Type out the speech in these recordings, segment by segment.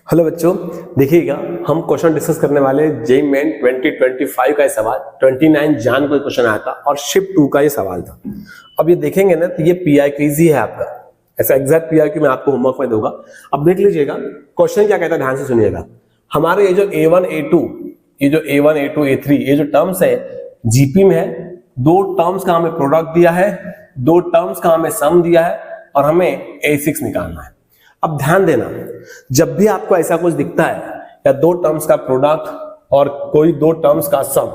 Hello बच्चों, देखिएगा हम क्वेश्चन डिस्कस करने वाले जेईई मेन 2025 का सवाल 29 जान को क्वेश्चन आया था और शिफ्ट 2 का ये सवाल था। अब ये देखेंगे ना तो ये पीआई क्विज ही है आपका, ऐसा एग्जैक्ट पीआई की मैं आपको होमवर्क में दूंगा। अब देख लीजिएगा क्वेश्चन क्या कहता है, ध्यान से सुनिएगा। हमारे ये जो A1 A2 ये जो A1 A2 A3 ये जो टर्म्स है जीपी में है, दो टर्म्स का हमें प्रोडक्ट दिया है, दो टर्म्स का हमें सम दिया है और हमें A6 निकालना है। अब ध्यान देना, जब भी आपको ऐसा कुछ दिखता है या दो टर्म्स का प्रोडक्ट और कोई दो टर्म्स का सम,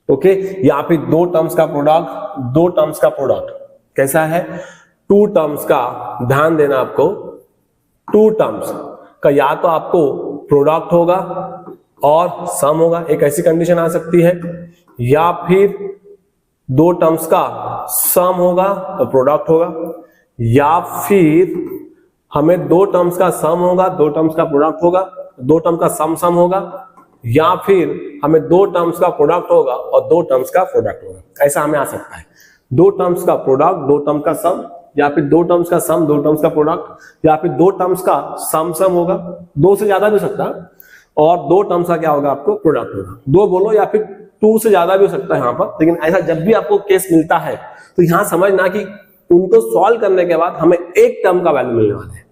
ओके, या फिर दो टर्म्स का प्रोडक्ट दो टर्म्स का प्रोडक्ट कैसा है, टू टर्म्स का, ध्यान देना आपको, टू टर्म्स का या तो आपको प्रोडक्ट होगा और सम होगा, एक ऐसी कंडीशन आ सकती है, या फिर दो टर्म्स का सम होगा तो प्रोडक्ट होगा, या फिर हमें दो टर्म्स का सम होगा दो टर्म्स का प्रोडक्ट होगा, दो टर्म का सम होगा, या फिर हमें दो टर्म्स का प्रोडक्ट होगा और दो टर्म्स का प्रोडक्ट होगा। ऐसा हमें आ सकता है, दो टर्म्स का प्रोडक्ट दो टर्म का सम, या फिर दो टर्म्स का सम दो टर्म्स का प्रोडक्ट, या फिर दो टर्म्स का सम होगा, दो से ज्यादा भी हो सकता है, और दो टर्म्स का क्या होगा आपको प्रोडक्ट होगा। दो बोलो या फिर टू से ज्यादा भी हो सकता है यहाँ पर, लेकिन ऐसा जब भी आपको केस मिलता है तो यहां समझना कि उनको सॉल्व करने के बाद हमें एक टर्म का वैल्यू मिलने वाला है।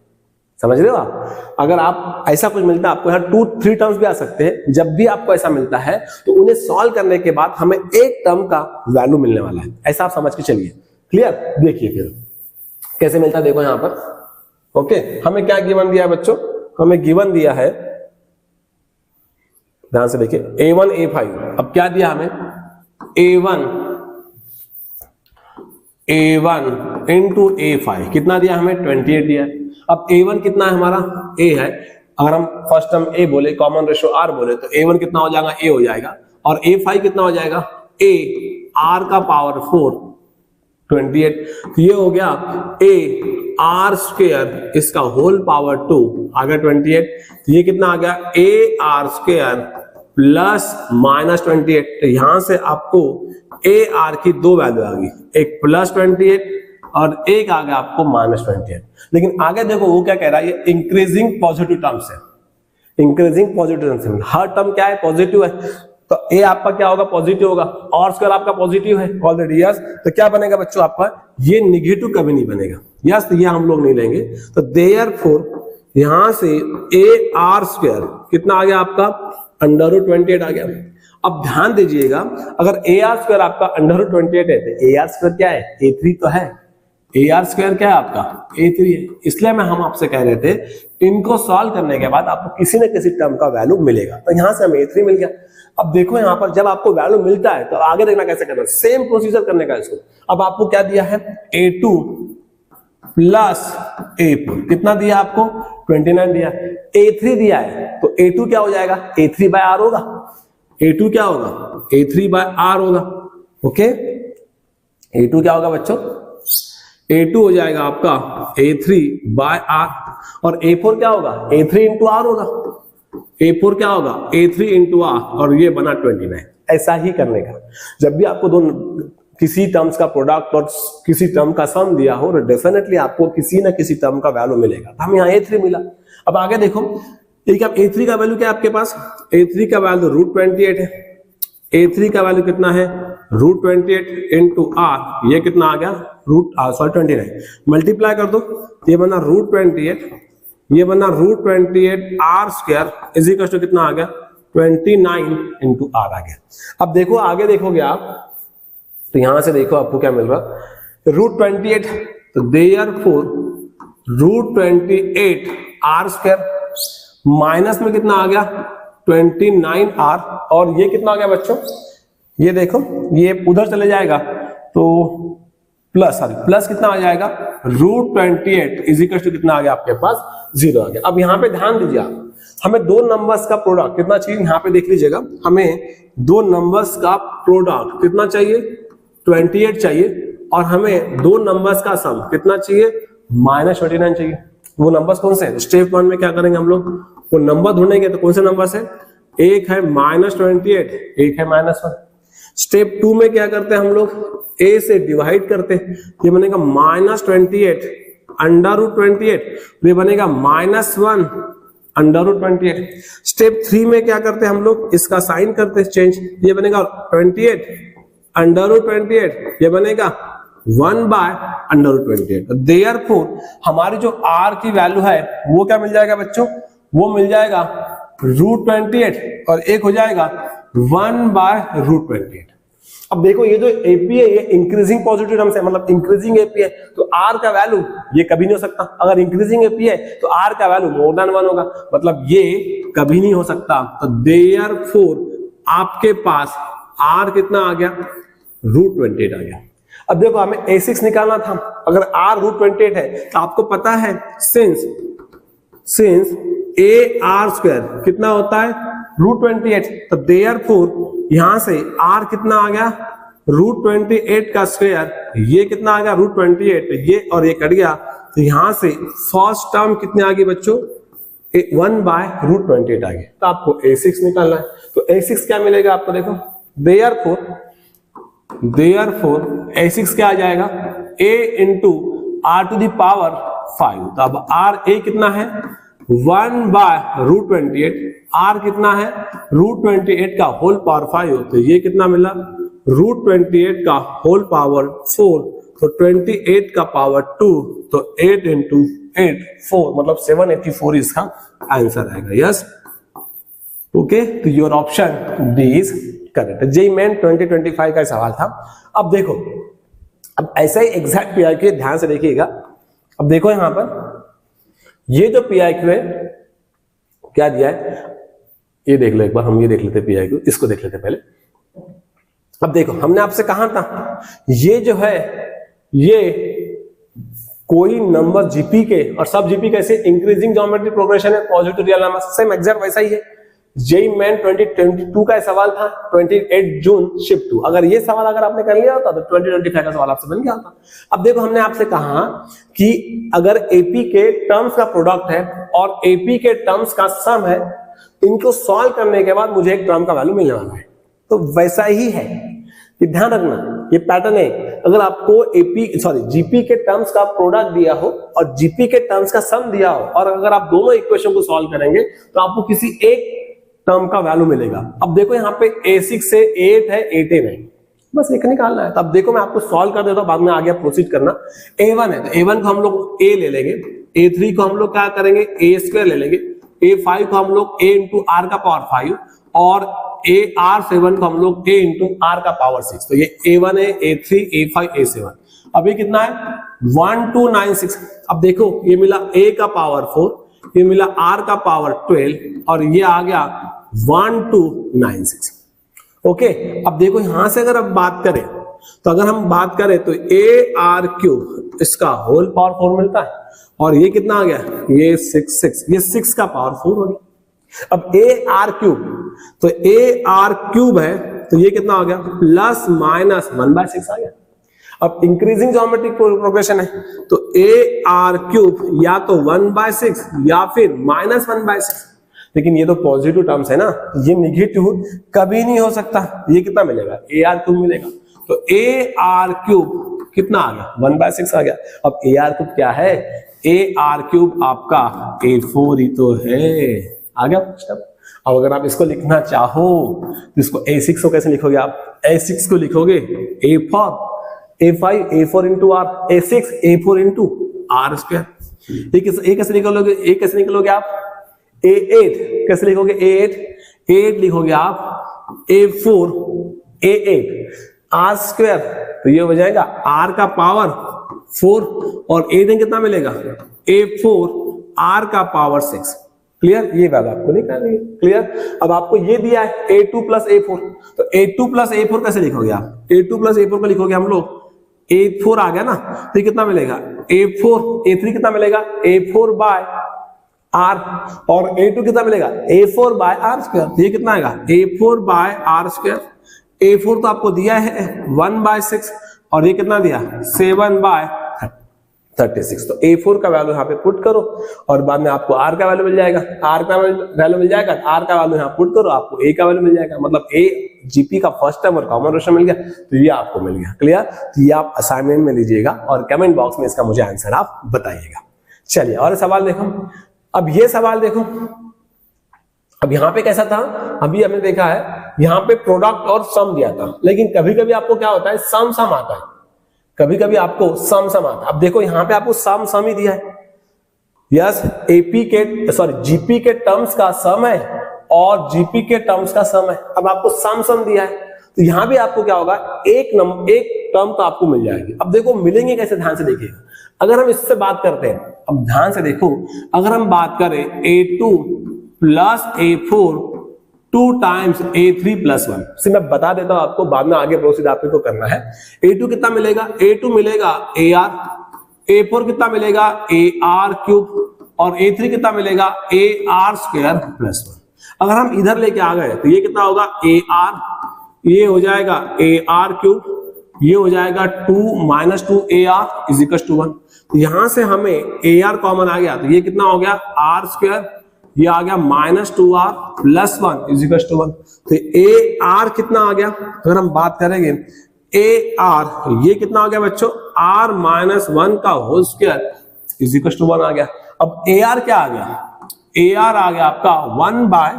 समझ रहे हो आप? अगर आप ऐसा कुछ मिलता है आपको, यहाँ 2-3 टर्म्स भी आ सकते हैं, जब भी आपको ऐसा मिलता है तो उन्हें सॉल्व करने के बाद हमें एक टर्म का वैल्यू मिलने वाला है। ऐसा आप समझ के चलिए। क्लियर? देखिए फिर कैसे मिलता है, देखो यहां पर। ओके, हमें क्या गिवन दिया है बच्चों? हमें गिवन दिया है, ध्यान से देखिए, A1 A5। अब क्या दिया हमें? A1 इंटू A5 कितना दिया हमें? 28 दिया है। अब A1 कितना है हमारा? A है। अगर हम फर्स्ट टर्म A बोले, कॉमन रेशो R बोले, तो A1 कितना हो जाएगा? A हो जाएगा। और A5 कितना हो जाएगा? A R का पावर 4 28, तो ये हो गया A R स्क्वायर इसका होल पावर 2 आ गया 28। तो ये कितना आ गया? A R square plus minus 28। तो यहां से आपको A R की दो वैल्यू आ गई, एक प्लस 28 और एक आ गया आपको माइनस 28। लेकिन आगे देखो वो क्या कह रहा है, ये इंक्रीजिंग पॉजिटिव टर्म्स है। इंक्रीजिंग पॉजिटिव टर्म्स है, हर टर्म क्या है? पॉजिटिव है। तो ए आपका क्या होगा? पॉजिटिव होगा, और स्क्वायर आपका पॉजिटिव है ऑलरेडी। यस, तो क्या बनेगा बच्चों आपका? ये निगेटिव कभी नहीं बनेगा। यस, तो ये हम लोग नहीं लेंगे। तो देयरफॉर यहां से ए आर स्क्वायर कितना आ गया आपका? √28 आ गया। अब ध्यान दीजिएगा, अगर ए आर स्क्वायर आपका √28 है तो ए आर स्क्वायर क्या है? A3 तो है। ए आर स्क्वायर क्या है आपका? A3 है। इसलिए हम आपसे कह रहे थे इनको सॉल्व करने के बाद आपको किसी न किसी टर्म का वैल्यू मिलेगा। तो यहां से हमें A3 मिल गया। अब देखो यहां पर जब आपको वैल्यू मिलता है तो आगे देखना कैसे करना, सेम प्रोसीजर करने का इसको। अब आपको क्या दिया है? A2 प्लस A4 कितना दिया आपको? 29 दिया। A3 दिया है तो A2 क्या हो जाएगा? A3 बाय R होगा। A2 क्या होगा? A3 बाय R होगा। ओके, A2 क्या होगा बच्चों? A2 हो जाएगा आपका A3 बाय R, और A4 क्या होगा? A3 इंटू R होगा। A4 क्या होगा? A3 इंटू R, और ये बना 29। ऐसा ही करने का, जब भी आपको दोनों किसी टर्म्स का प्रोडक्ट और किसी टर्म का सम दिया हो तो डेफिनेटली आपको किसी ना किसी टर्म का वैल्यू मिलेगा। हम यहाँ A3 मिला। अब आगे देखो, A3 का वैल्यू क्या है आपके पास? A3 का वैल्यू √28 है। A3 का वैल्यू कितना है? √28 इंटू R, ये कितना आ गया? 29। मल्टीप्लाई कर दो, ये बना √28, ये बना √28 R square is equal to कितना आ गया? 29 इंटू R आ गया। अब देखो आगे देखोगे आप तो यहां से देखो आपको क्या मिल रहा, √28, तो देयरफॉर √28 R स्क्वायर माइनस में कितना आ गया? 29 R, और ये कितना आ गया बच्चों? ये देखो ये उधर चले जाएगा तो प्लस कितना आ जाएगा? √28 इज इक्वल टू कितना आ गया आपके पास? 0 आ गया। अब यहाँ पे ध्यान दीजिए आप, हमें दो नंबर्स का प्रोडक्ट कितना चाहिए? यहाँ पे देख लीजिएगा, हमें दो नंबर्स का प्रोडक्ट कितना चाहिए? 28 चाहिए, और हमें दो नंबर्स का सम कितना चाहिए? -29 चाहिए। वो नंबर्स कौन से हैं? स्टेप 1 में क्या करेंगे हम लोग? वो नंबर ढूंढेंगे। तो कौन से नंबर है? एक है -28, एक है -1। स्टेप 2 में क्या करते हैं हम लोग? A से डिवाइड करते हैं, ये बनेगा -28 √28, ये बनेगा -1 √28। स्टेप 3 में क्या करते हैं हम लोग, इसका साइन करते हैं चेंज, ये बनेगा 28 √28, ये बनेगा 1/√28। देयरफॉर हमारी जो r की वैल्यू है वो क्या मिल जाएगा बच्चों, वो मिल जाएगा √28 और एक हो जाएगा 1/√28। अब देखो ये जो एपी है ये इंक्रीजिंग पॉजिटिव टर्म्स है, मतलब इंक्रीजिंग एपी है, तो आर का वैल्यू ये कभी नहीं हो सकता। अगर इंक्रीजिंग एपी है तो आर का वैल्यू मोर देन 1 होगा, मतलब ये कभी नहीं हो सकता। तो देयरफॉर आपके पास आर कितना आ गया, √28 आ गया। अब देखो हमें A6 निकालना था, अगर R √28 है तो आपको पता है सिंस AR² कितना होता है √28, तो देयरफॉर यहां से R कितना आ गया √28 का स्क्वायर, ये कितना आ गया √28, ये और ये कट गया, तो यहां से फर्स्ट टर्म कितने आ गई बच्चों 1/√28 आ गई। तो आपको A6 निकालना है, तो A6 क्या मिलेगा आपको, देखो देयरफॉर A6 क्या आ जाएगा, A into R⁵ 5। तो अब RA कितना है 1/√28, R कितना है √28 का होल पावर 5, तो ये कितना मिला √28 का होल पावर 4, तो 28 का पावर 2, तो 8 into 8 4, मतलब 784 इसका आंसर आएगा। यस, ओके, तो your option D is correct. JEE main 2025 का सवाल था। अब देखो, अब ऐसा ही एग्जैक्ट पीआईक्यू, ध्यान से देखिएगा। अब देखो यहां पर ये जो पीआईक्यू है क्या दिया है, ये देख लो एक बार, हम ये देख लेते पीआईक्यू, इसको देख लेते पहले। अब देखो हमने आपसे कहा था ये जो है ये कोई नंबर जीपी के और सब जीपी कैसे इंक्रीजिंग ज्योमेट्रिक प्रोग्रेशन है, positive real number, same exact वैसा ही है। जेईई मेन 2022 का सवाल था 28 जून शिफ्ट 2। अगर ये सवाल अगर आपने कर लिया होता तो 2025 का सवाल आपसे बन गया होता। अब देखो हमने आपसे कहा कि अगर एपी के टर्म्स का प्रोडक्ट है और एपी के टर्म्स का सम है, इनको सॉल्व करने के बाद मुझे एक टर्म का वैल्यू मिलने वाला है। तो वैसा ही है, ये ध्यान रखना, ये पैटर्न है। अगर आपको जीपी के टर्म्स का प्रोडक्ट दिया हो और जीपी के टर्म्स का सम दिया हो, और अगर आप दोनों इक्वेशन को सॉल्व करेंगे तो आपको किसी एक टर्म का वैल्यू मिलेगा। अब देखो यहाँ पे A6 से A8 है, A10 है, बस एक निकालना है। तो अब देखो मैं आपको सॉल्व कर देता हूं, बाद में आगे प्रोसीड करना। A1 है तो A1 को हम लोग A ले लेंगे, A3 को हम लोग क्या करेंगे A² ले लेंगे, A5 को हम लोग A into R का पावर 5 और AR7 को हम लोग A into R का पावर 6। तो ये A1 है, A3, A5, A7। अब ये कितना है 1296। अब देखो ये मिला A का पावर 4, ये मिला R का पावर 12 और ये आ गया 1296। ओके, अब देखो यहां से अगर अब बात करें तो अगर हम बात करें तो AR³ इसका होल पावर 4 मिलता है और ये कितना आ गया ये 6 ये 6 का पावर 4 हो गया। अब AR³ तो AR³ है तो ये कितना आ गया ±1/6 आ गया। अब इंक्रीजिंग ज्योमेट्रिक प्रोग्रेशन है तो AR³ या तो 1/6 या फिर -1/6, लेकिन ये तो पॉजिटिव टर्म्स है ना, ये निगेटिव कभी नहीं हो सकता। ये कितना मिलेगा AR³ मिलेगा, तो AR³ कितना आ गया 1/6 आ गया। अब AR³ क्या है, AR³ आपका A4 ही तो है, आ गया स्टेप। अब अगर आप इसको लिखना चाहो तो इसको A6 को कैसे लिखोगे आप, A6 को लिखोगे A4 A5 A4 into R, A6 A4 into R²। ये कैसे निकलोगे, ये कैसे निकलोगे आप A8 कैसे लिखोगे, A8 लिखोगे आप A4 A8 R², तो ये हो जाएगा R का पावर 4 और A कितना मिलेगा A4 R का पावर 6। क्लियर, ये वैल्यू आपको निकालनी है। क्लियर, अब आपको ये दिया है A2 + A4, तो A2 + A4 कैसे लिखोगे आप, A2 + A4 को लिखोगे हम लोग A4 आ गया ना, तो कितना मिलेगा A4, A3 कितना मिलेगा A4/R और A2 कितना मिलेगा A4/R²। ये कितना आएगा A4/R²। A4 तो आपको दिया है 1/6 और ये कितना दिया 7/36। तो A4 का वैल्यू यहाँ पे पुट करो और बाद में आपको R का वैल्यू मिल जाएगा, R का वैल्यू मिल जाएगा, R का वैल्यू यहाँ पुट करो, आपको A का वैल्यू मिल जाएगा। मतलब A जीपी का फर्स्ट टर्म और कॉमन रेशो मिल गया, तो ये आपको मिल गया। क्लियर, तो ये आप असाइनमेंट में लीजिएगा और कमेंट बॉक्स में इसका मुझे आंसर आप बताइएगा। चलिए और सवाल देखो। अब ये सवाल देखो, अब यहाँ पे कैसा था, अभी हमने देखा है यहाँ पे प्रोडक्ट और सम दिया था, लेकिन कभी कभी आपको क्या होता है, सम सम आता है, कभी कभी आपको सम सम आता है। अब देखो यहाँ पे आपको सम सम ही दिया है, यस एपी के सॉरी जीपी के टर्म्स का सम है और जीपी के टर्म्स का सम है। अब आपको सम सम दिया है तो यहां भी आपको क्या होगा, एक टर्म तो आपको मिल जाएगी। अब देखो मिलेंगे कैसे, ध्यान से देखिएगा। अगर हम इससे बात करते हैं, अब ध्यान से देखो, अगर हम बात करें a2 plus a4 2 times a3 plus 1 से, मैं बता देता हूं आपको, बाद में आगे प्रोसीड आपको करना है। a2 कितना मिलेगा, a2 मिलेगा ar, a4 कितना मिलेगा ar क्यूब और a3 कितना मिलेगा ar स्क्वायर प्लस 1। अगर हम इधर लेके आ गए तो ये कितना होगा ar, ये हो जाएगा ar क्यूब, ये हो जाएगा 2 minus 2 ar is equal to 1। तो यहां से हमें ar कॉमन आ गया तो ये कितना हो गया r स्क्वायर, ये आ गया minus 2r plus 1 is equal to 1। तो ar कितना आ गया, अगर हम बात करेंगे ar, ये कितना आ गया बच्चों, r माइनस 1 का whole square is equal to 1 आ गया। अब ar क्या आ गया, ar आ गया आपका 1 बाय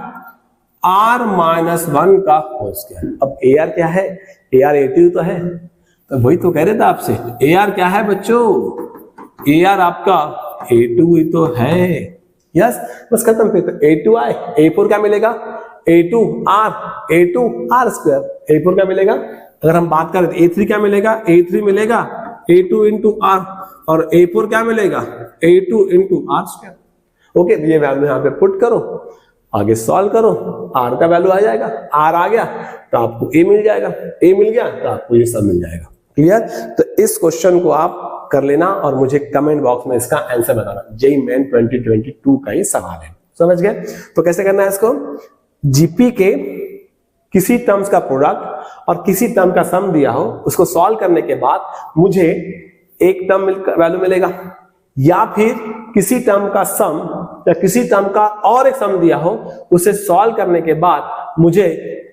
r माइनस 1 का होल स्क्वायर। अब ar क्या है, ar a2 तो है, तो वही तो कह रहे थे आपसे, ar क्या है बच्चों, ar आपका a2 ही तो है, यस बस खत्म। फिर तो a2 आए, a4 क्या मिलेगा, a2 r स्क्वायर, a4 क्या मिलेगा। अगर हम बात करें तो a3 क्या मिलेगा, a3 मिलेगा a2 इंटू r और a4 क्या मिलेगा a2 into r square. Okay, ये वैल्यू यहाँ पे पुट करो, आगे सॉल्व करो, r का वैल्यू आ जाएगा, r आ गया तो आपको a मिल जाएगा, a मिल गया तो आपको ये सब मिल जाएगा। क्लियर। तो इस क्वेश्चन को आप कर लेना और मुझे कमेंट बॉक्स में इसका आंसर बताना। जेईई मेन 2022 का ही सवाल है, समझ गए। तो कैसे करना है इसको, जीपी के किसी टर्म्स का प्रोडक्ट और किसी टर्म का सम दिया हो, उसको सॉल्व करने के बाद मुझे एक टर्म वैल्यू मिलेगा, या फिर किसी टर्म का सम या किसी टर्म का और एक सम दिया हो, उसे सॉल्व करने के बाद मुझे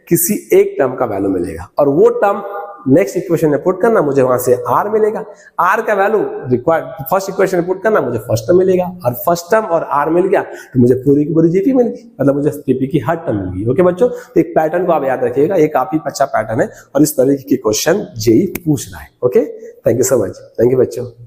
किसी एक टर्म का वैल्यू मिलेगा और वो टर्म नेक्स्ट इक्वेशन में पुट करना, मुझे वहां से r मिलेगा, r का वैल्यू रिक्वायर्ड फर्स्ट इक्वेशन में पुट करना, मुझे फर्स्ट टर्म मिलेगा और फर्स्ट टर्म और r मिल गया तो मुझे पूरी की पूरी जीपी मिल गई, मतलब मुझे जीपी की हर टर्म मिल गई। ओके बच्चों, तो एक पैटर्न को आप याद रखिएगा, ये काफी अच्छा पैटर्न है और इस तरीके के क्वेश्चन जेईई पूछ रहा है। Okay, thank you so much, thank you बच्चों।